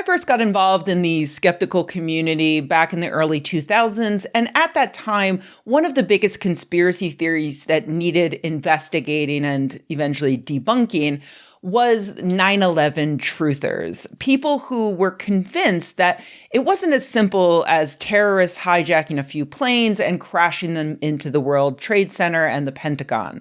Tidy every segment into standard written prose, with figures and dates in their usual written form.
I first got involved in the skeptical community back in the early 2000s, and at that time, one of the biggest conspiracy theories that needed investigating and eventually debunking was 9/11 truthers, people who were convinced that it wasn't as simple as terrorists hijacking a few planes and crashing them into the World Trade Center and the Pentagon.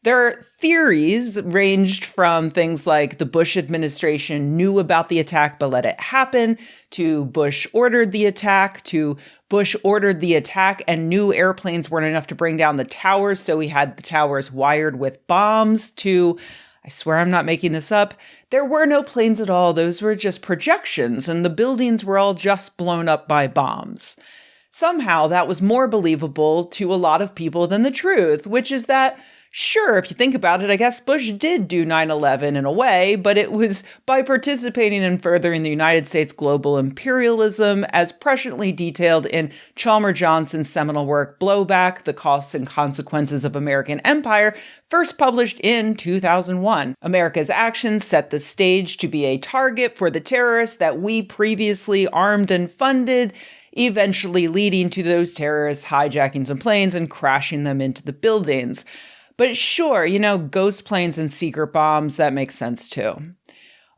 Their theories ranged from things like the Bush administration knew about the attack but let it happen, to Bush ordered the attack, to Bush ordered the attack and knew airplanes weren't enough to bring down the towers, so he had the towers wired with bombs, to, I swear I'm not making this up, there were no planes at all, those were just projections, and the buildings were all just blown up by bombs. Somehow that was more believable to a lot of people than the truth, which is that, sure, if you think about it, I guess Bush did do 9/11 in a way, but it was by participating in furthering the United States global imperialism, as presciently detailed in Chalmers Johnson's seminal work, Blowback, The Costs and Consequences of American Empire, first published in 2001. America's actions set the stage to be a target for the terrorists that we previously armed and funded, eventually leading to those terrorists hijacking some planes and crashing them into the buildings. But sure, ghost planes and secret bombs, that makes sense too.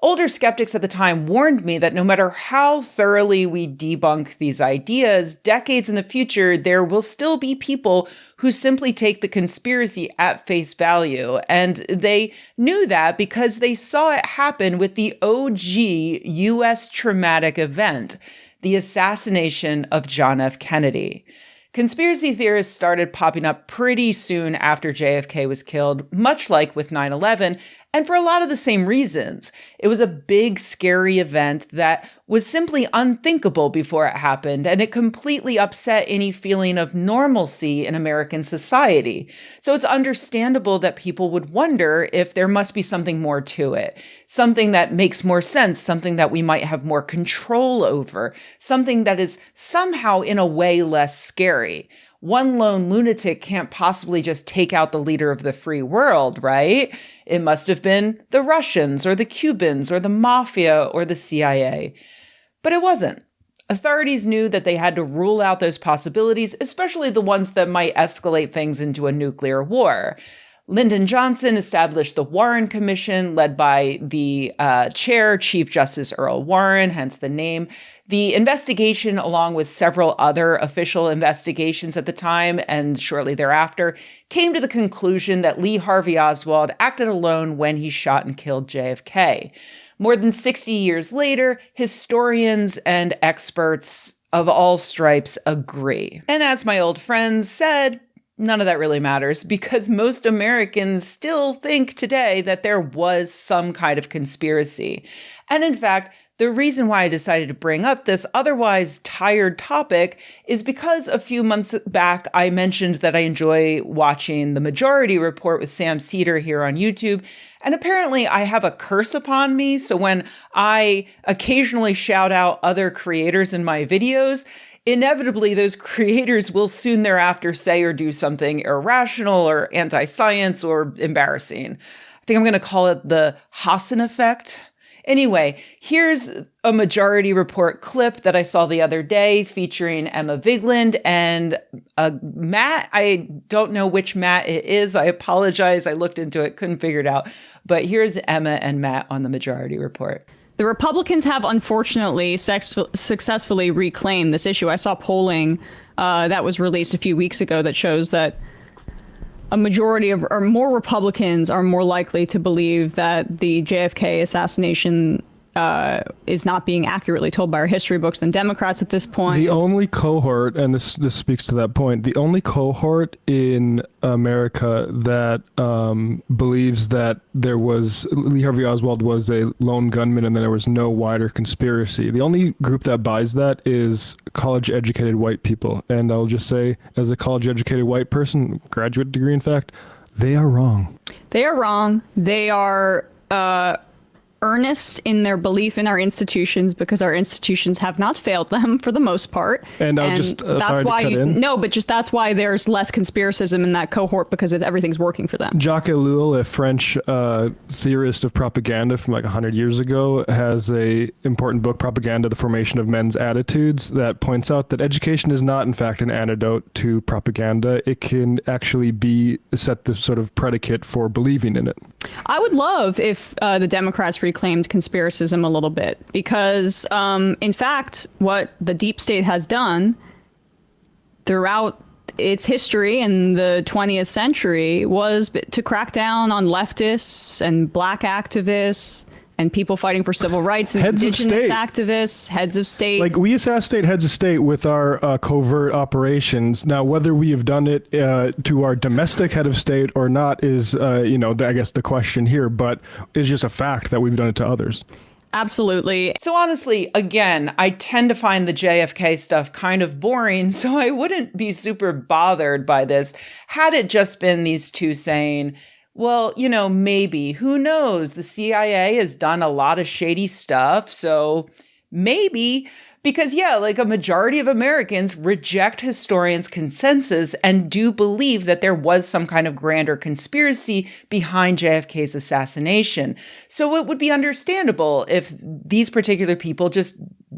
Older skeptics at the time warned me that no matter how thoroughly we debunk these ideas, decades in the future, there will still be people who simply take the conspiracy at face value. And they knew that because they saw it happen with the OG U.S. traumatic event, the assassination of John F. Kennedy. Conspiracy theorists started popping up pretty soon after JFK was killed, much like with 9/11, and for a lot of the same reasons. It was a big, scary event that was simply unthinkable before it happened, and it completely upset any feeling of normalcy in American society. So it's understandable that people would wonder if there must be something more to it, something that makes more sense, something that we might have more control over, something that is somehow in a way less scary. One lone lunatic can't possibly just take out the leader of the free world, right? It must have been the Russians or the Cubans or the mafia or the CIA. But it wasn't. Authorities knew that they had to rule out those possibilities, especially the ones that might escalate things into a nuclear war. Lyndon Johnson established the Warren Commission, led by the chair, Chief Justice Earl Warren, hence the name. The investigation, along with several other official investigations at the time and shortly thereafter, came to the conclusion that Lee Harvey Oswald acted alone when he shot and killed JFK. More than 60 years later, historians and experts of all stripes agree. And as my old friends said, none of that really matters because most Americans still think today that there was some kind of conspiracy. And in fact, the reason why I decided to bring up this otherwise tired topic is because a few months back, I mentioned that I enjoy watching The Majority Report with Sam Seder here on YouTube. And apparently I have a curse upon me. So when I occasionally shout out other creators in my videos, inevitably those creators will soon thereafter say or do something irrational or anti-science or embarrassing. I think I'm going to call it the Hassan effect. Anyway, here's a Majority Report clip that I saw the other day featuring Emma Vigland and Matt. I don't know which Matt it is. I apologize. I looked into it, couldn't figure it out. But here's Emma and Matt on the Majority Report. The Republicans have unfortunately successfully reclaimed this issue. I saw polling that was released a few weeks ago that shows that a majority of, or more Republicans are more likely to believe that the JFK assassination is not being accurately told by our history books than Democrats at this point. The only cohort, and this speaks to that point, the only cohort in America that believes that there was, Lee Harvey Oswald was a lone gunman and that there was no wider conspiracy. The only group that buys that is college-educated white people. And I'll just say, as a college-educated white person, graduate degree in fact, they are wrong. They are wrong. They are earnest in their belief in our institutions, because our institutions have not failed them for the most part. And I'll just that's sorry why to cut in. No, but just that's why there's less conspiracism in that cohort, because everything's working for them. Jacques Ellul, a French theorist of propaganda from like 100 years ago, has a important book, Propaganda: The Formation of Men's Attitudes, that points out that education is not, in fact, an antidote to propaganda. It can actually set the sort of predicate for believing in it. I would love if the Democrats reclaimed conspiracism a little bit, because in fact, what the deep state has done throughout its history in the 20th century was to crack down on leftists and black activists and people fighting for civil rights and indigenous activists, heads of state. Like, we assassinate heads of state with our covert operations. Now, whether we have done it to our domestic head of state or not is, I guess the question here, but it's just a fact that we've done it to others. Absolutely. So honestly, again, I tend to find the JFK stuff kind of boring, so I wouldn't be super bothered by this had it just been these two saying, well, maybe, who knows? The CIA has done a lot of shady stuff, so maybe. Because, like a majority of Americans reject historians' consensus and do believe that there was some kind of grander conspiracy behind JFK's assassination. So it would be understandable if these particular people just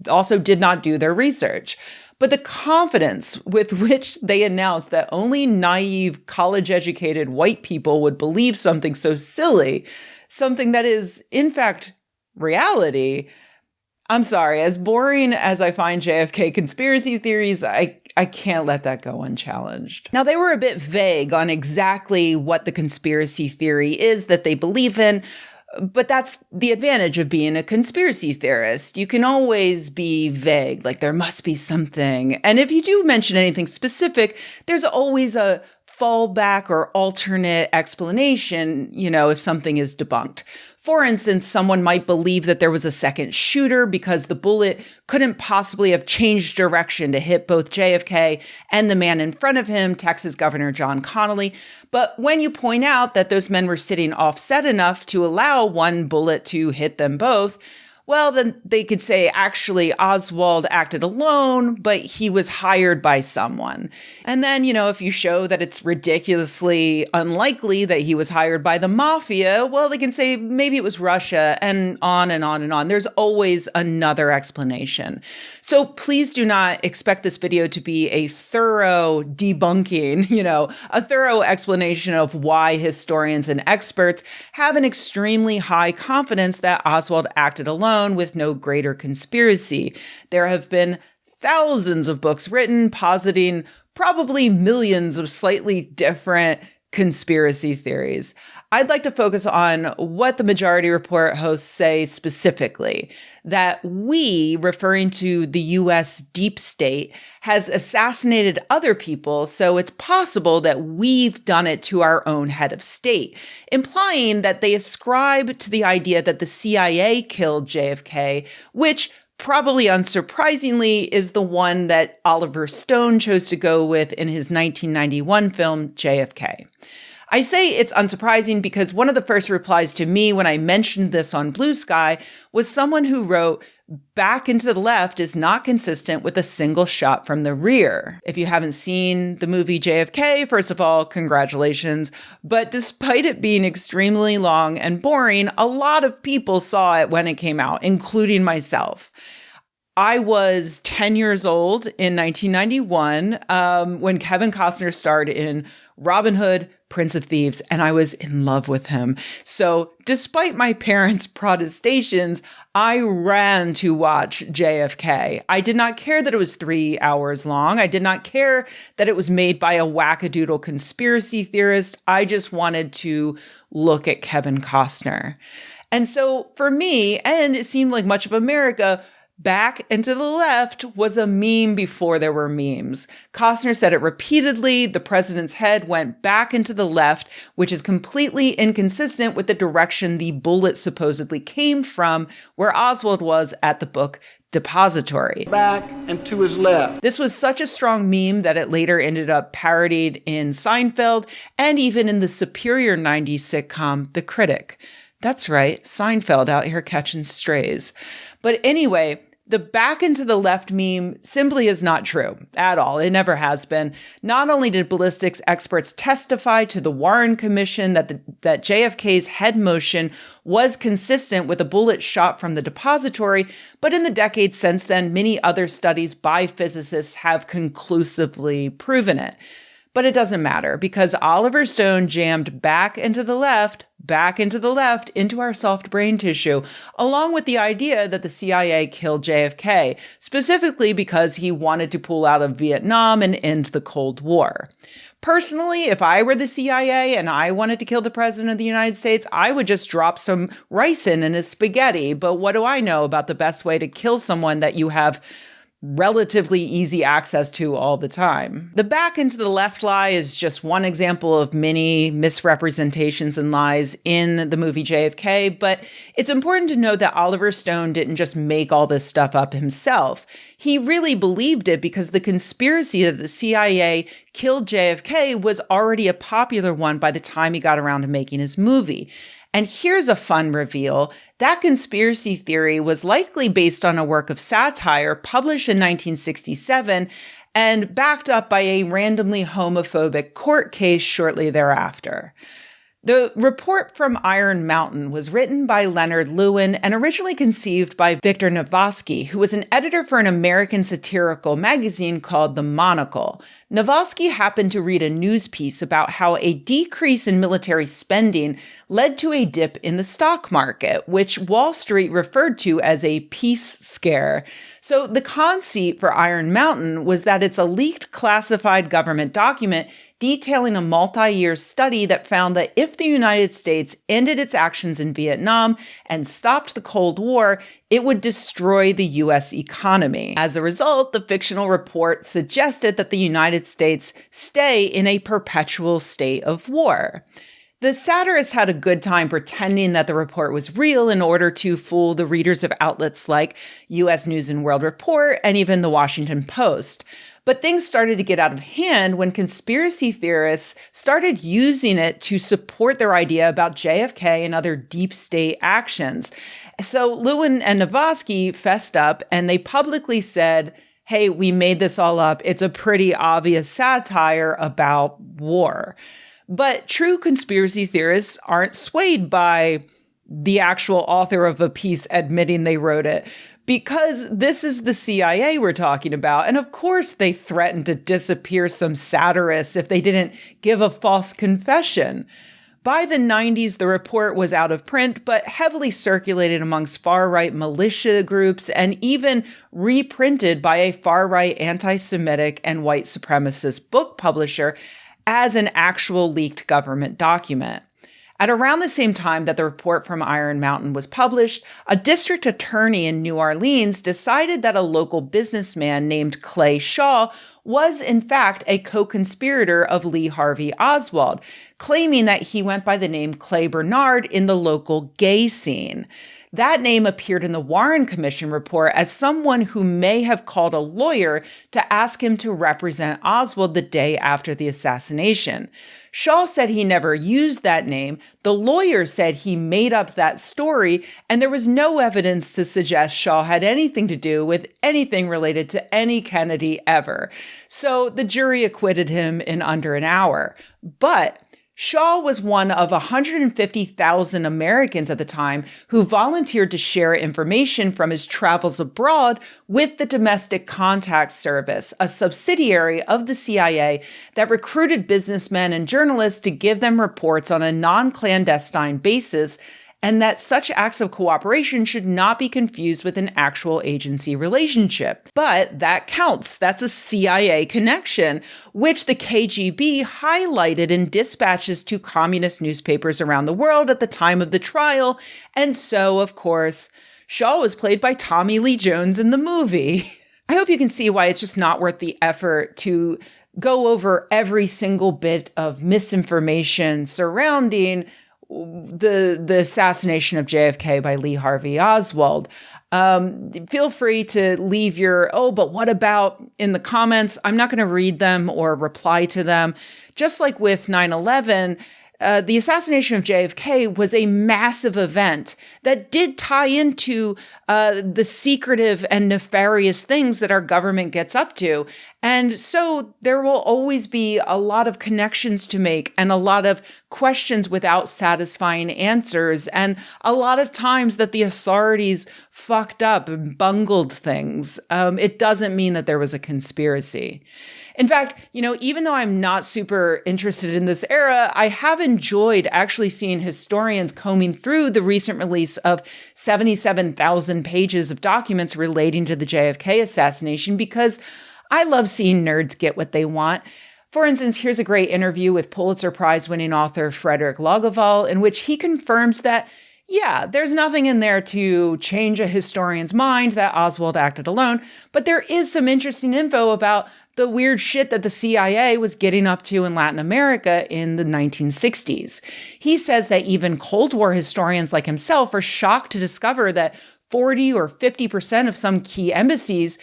also did not do their research. But the confidence with which they announced that only naive, college-educated white people would believe something so silly, something that is, in fact, reality. I'm sorry, as boring as I find JFK conspiracy theories, I can't let that go unchallenged. Now, they were a bit vague on exactly what the conspiracy theory is that they believe in, but that's the advantage of being a conspiracy theorist. You can always be vague, like there must be something. And if you do mention anything specific, there's always a fallback or alternate explanation, if something is debunked. For instance, someone might believe that there was a second shooter because the bullet couldn't possibly have changed direction to hit both JFK and the man in front of him, Texas Governor John Connally. But when you point out that those men were sitting offset enough to allow one bullet to hit them both, well, then they could say, actually, Oswald acted alone, but he was hired by someone. And then, if you show that it's ridiculously unlikely that he was hired by the mafia, well, they can say maybe it was Russia, and on and on and on. There's always another explanation. So please do not expect this video to be a thorough debunking, a thorough explanation of why historians and experts have an extremely high confidence that Oswald acted alone with no greater conspiracy. There have been thousands of books written positing probably millions of slightly different conspiracy theories. I'd like to focus on what the Majority Report hosts say specifically, that we, referring to the U.S. deep state, has assassinated other people, so it's possible that we've done it to our own head of state, implying that they ascribe to the idea that the CIA killed JFK, which probably unsurprisingly is the one that Oliver Stone chose to go with in his 1991 film, JFK. I say it's unsurprising because one of the first replies to me when I mentioned this on Blue Sky was someone who wrote, "Back into the left is not consistent with a single shot from the rear." If you haven't seen the movie JFK, first of all, congratulations. But despite it being extremely long and boring, a lot of people saw it when it came out, including myself. I was 10 years old in 1991 when Kevin Costner starred in Robin Hood, Prince of Thieves, and I was in love with him. So despite my parents' protestations, I ran to watch JFK. I did not care that it was 3 hours long. I did not care that it was made by a wackadoodle conspiracy theorist. I just wanted to look at Kevin Costner. And so for me, and it seemed like much of America, Back and to the Left was a meme before there were memes. Costner said it repeatedly. The president's head went back into the left, which is completely inconsistent with the direction the bullet supposedly came from, where Oswald was at the book Depository. Back and to his left. This was such a strong meme that it later ended up parodied in Seinfeld and even in the superior 90s sitcom The Critic. That's right, Seinfeld out here catching strays. But anyway, the back and to the left meme simply is not true at all. It never has been. Not only did ballistics experts testify to the Warren Commission that JFK's head motion was consistent with a bullet shot from the depository, but in the decades since then, many other studies by physicists have conclusively proven it. But it doesn't matter because Oliver Stone jammed back into the left, into our soft brain tissue, along with the idea that the CIA killed JFK, specifically because he wanted to pull out of Vietnam and end the Cold War. Personally, if I were the CIA and I wanted to kill the president of the United States, I would just drop some ricin in his spaghetti. But what do I know about the best way to kill someone that you have relatively easy access to all the time? The back into the left lie is just one example of many misrepresentations and lies in the movie JFK, but it's important to note that Oliver Stone didn't just make all this stuff up himself. He really believed it because the conspiracy that the CIA killed JFK was already a popular one by the time he got around to making his movie. And here's a fun reveal. That conspiracy theory was likely based on a work of satire published in 1967 and backed up by a randomly homophobic court case shortly thereafter. The report from Iron Mountain was written by Leonard Lewin and originally conceived by Victor Navosky, who was an editor for an American satirical magazine called The Monocle. Navosky happened to read a news piece about how a decrease in military spending led to a dip in the stock market, which Wall Street referred to as a peace scare. So the conceit for Iron Mountain was that it's a leaked classified government document detailing a multi-year study that found that if the United States ended its actions in Vietnam and stopped the Cold War, it would destroy the U.S. economy. As a result, the fictional report suggested that the United States stay in a perpetual state of war. The satirists had a good time pretending that the report was real in order to fool the readers of outlets like U.S. News and World Report and even the Washington Post. But things started to get out of hand when conspiracy theorists started using it to support their idea about JFK and other deep state actions. So Lewin and Navosky fessed up and they publicly said, hey, we made this all up. It's a pretty obvious satire about war. But true conspiracy theorists aren't swayed by the actual author of a piece admitting they wrote it, because this is the CIA we're talking about. And of course, they threatened to disappear some satirists if they didn't give a false confession. By the 90s, the report was out of print, but heavily circulated amongst far-right militia groups and even reprinted by a far-right anti-Semitic and white supremacist book publisher as an actual leaked government document. At around the same time that the report from Iron Mountain was published, a district attorney in New Orleans decided that a local businessman named Clay Shaw was in fact a co-conspirator of Lee Harvey Oswald, claiming that he went by the name Clay Bernard in the local gay scene. That name appeared in the Warren Commission report as someone who may have called a lawyer to ask him to represent Oswald the day after the assassination. Shaw said he never used that name. The lawyer said he made up that story, and there was no evidence to suggest Shaw had anything to do with anything related to any Kennedy ever. So the jury acquitted him in under an hour. But Shaw was one of 150,000 Americans at the time who volunteered to share information from his travels abroad with the Domestic Contact Service, a subsidiary of the CIA that recruited businessmen and journalists to give them reports on a non-clandestine basis, and that such acts of cooperation should not be confused with an actual agency relationship. But that counts. That's a CIA connection, which the KGB highlighted in dispatches to communist newspapers around the world at the time of the trial. And so, of course, Shaw was played by Tommy Lee Jones in the movie. I hope you can see why it's just not worth the effort to go over every single bit of misinformation surrounding the assassination of JFK by Lee Harvey Oswald. Feel free to leave your, but what about in the comments? I'm not going to read them or reply to them. Just like with 9/11, the assassination of JFK was a massive event that did tie into the secretive and nefarious things that our government gets up to. And so there will always be a lot of connections to make and a lot of questions without satisfying answers, and a lot of times that the authorities fucked up and bungled things. It doesn't mean that there was a conspiracy. In fact, even though I'm not super interested in this era, I have enjoyed actually seeing historians combing through the recent release of 77,000 pages of documents relating to the JFK assassination, because I love seeing nerds get what they want. For instance, here's a great interview with Pulitzer Prize-winning author Frederick Loggeval, in which he confirms that, yeah, there's nothing in there to change a historian's mind that Oswald acted alone, but there is some interesting info about the weird shit that the CIA was getting up to in Latin America in the 1960s. He says that even Cold War historians like himself are shocked to discover that 40 or 50% of some key embassies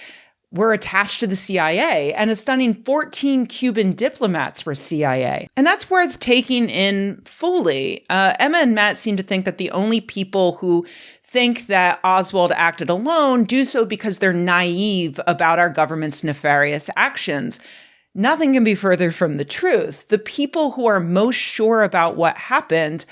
were attached to the CIA, and a stunning 14 Cuban diplomats were CIA. And that's worth taking in fully. Emma and Matt seem to think that the only people who think that Oswald acted alone do so because they're naive about our government's nefarious actions. Nothing can be further from the truth. The people who are most sure about what happened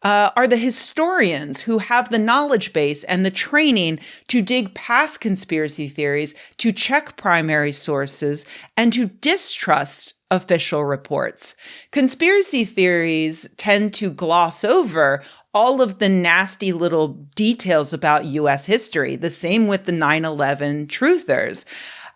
are the historians who have the knowledge base and the training to dig past conspiracy theories, to check primary sources, and to distrust official reports. Conspiracy theories tend to gloss over all of the nasty little details about U.S. history, the same with the 9/11 truthers.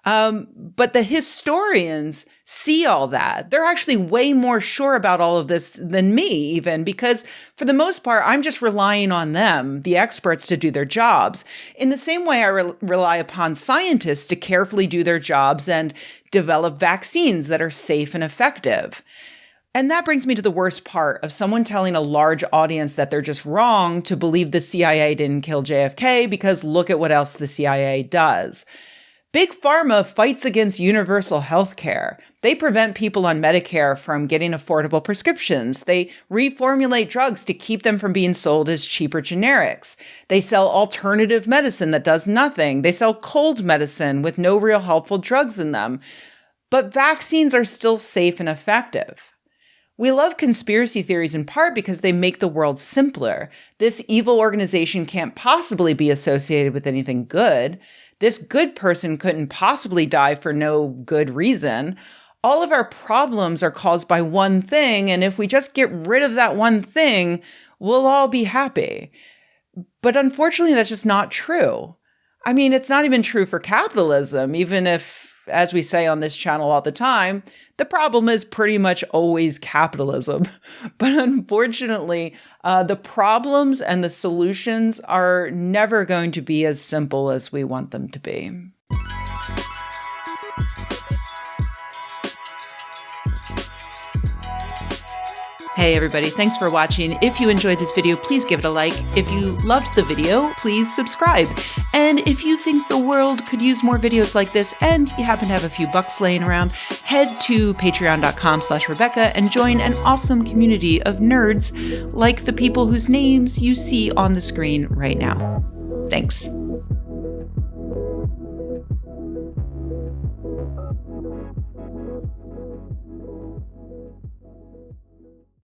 But the historians see all that. They're actually way more sure about all of this than me, even, because for the most part, I'm just relying on them, the experts, to do their jobs. In the same way I rely upon scientists to carefully do their jobs and develop vaccines that are safe and effective. And that brings me to the worst part of someone telling a large audience that they're just wrong to believe the CIA didn't kill JFK because look at what else the CIA does. Big Pharma fights against universal health care. They prevent people on Medicare from getting affordable prescriptions. They reformulate drugs to keep them from being sold as cheaper generics. They sell alternative medicine that does nothing. They sell cold medicine with no real helpful drugs in them. But vaccines are still safe and effective. We love conspiracy theories in part because they make the world simpler. This evil organization can't possibly be associated with anything good. This good person couldn't possibly die for no good reason. All of our problems are caused by one thing, and if we just get rid of that one thing, we'll all be happy. But unfortunately, that's just not true. I mean, it's not even true for capitalism, even if, as we say on this channel all the time, the problem is pretty much always capitalism. But unfortunately, the problems and the solutions are never going to be as simple as we want them to be. Hey everybody, thanks for watching. If you enjoyed this video, please give it a like. If you loved the video, please subscribe. And if you think the world could use more videos like this and you happen to have a few bucks laying around, head to patreon.com/Rebecca and join an awesome community of nerds like the people whose names you see on the screen right now. Thanks.